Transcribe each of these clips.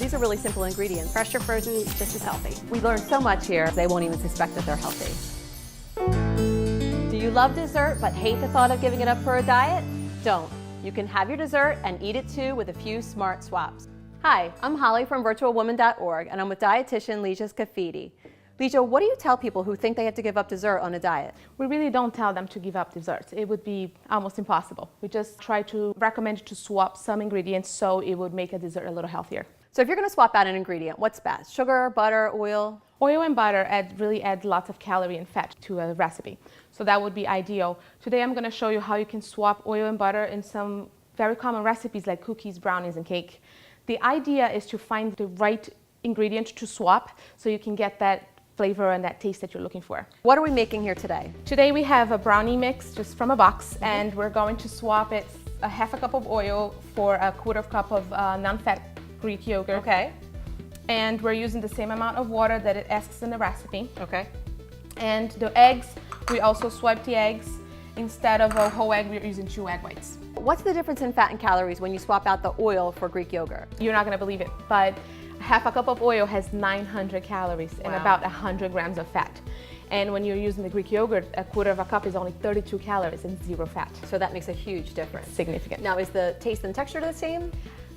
these are really simple ingredients. Fresher frozen, just as healthy. We learned so much here, they won't even suspect that they're healthy. Do you love dessert but hate the thought of giving it up for a diet? Don't. You can have your dessert and eat it too with a few smart swaps. Hi, I'm Holly from virtualwoman.org and I'm with dietitian Leisha Scafidi. Leisha, what do you tell people who think they have to give up dessert on a diet? We really don't tell them to give up desserts. It would be almost impossible. We just try to recommend to swap some ingredients so it would make a dessert a little healthier. So if you're going to swap out an ingredient, what's best? Sugar, butter, oil? Oil and butter really add lots of calorie and fat to a recipe. So that would be ideal. Today I'm going to show you how you can swap oil and butter in some very common recipes like cookies, brownies, and cake. The idea is to find the right ingredient to swap so you can get that flavor and that taste that you're looking for. What are we making here today? Today we have a brownie mix just from a box, and we're going to swap it a half a cup of oil for a quarter cup of non-fat Greek yogurt. Okay. And we're using the same amount of water that it asks in the recipe. Okay. And the eggs, we also swipe the eggs. Instead of a whole egg, we're using 2 egg whites. What's the difference in fat and calories when you swap out the oil for Greek yogurt? You're not going to believe it, but half a cup of oil has 900 calories and about 100 grams of fat. And when you're using the Greek yogurt, a quarter of a cup is only 32 calories and 0 fat. So that makes a huge difference. Significant. Now, is the taste and texture the same?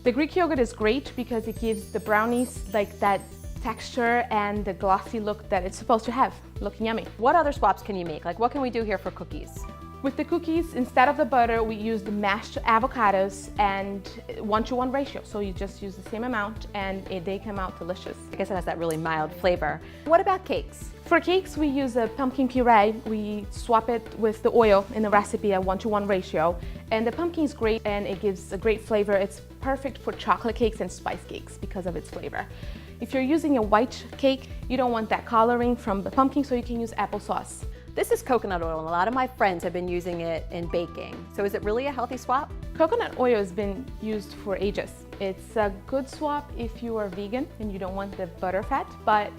The Greek yogurt is great because it gives the brownies like that texture and the glossy look that it's supposed to have, looking yummy. What other swaps can you make? Like, what can we do here for cookies? With the cookies, instead of the butter, we use the mashed avocados and 1-to-1 ratio. So you just use the same amount and they come out delicious. I guess it has that really mild flavor. What about cakes? For cakes, we use a pumpkin puree. We swap it with the oil in the recipe at 1-to-1 ratio. And the pumpkin is great and it gives a great flavor. It's perfect for chocolate cakes and spice cakes because of its flavor. If you're using a white cake, you don't want that coloring from the pumpkin, so you can use applesauce. This is coconut oil, and a lot of my friends have been using it in baking. So is it really a healthy swap? Coconut oil has been used for ages. It's a good swap if you are vegan and you don't want the butter fat, but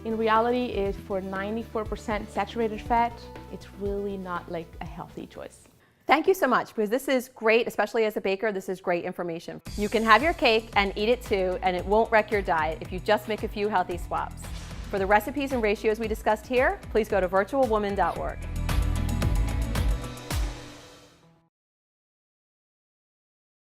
in reality, it's for 94% saturated fat. It's really not like a healthy choice. Thank you so much, because this is great, especially as a baker, this is great information. You can have your cake and eat it too, and it won't wreck your diet if you just make a few healthy swaps. For the recipes and ratios we discussed here, please go to virtualwoman.org.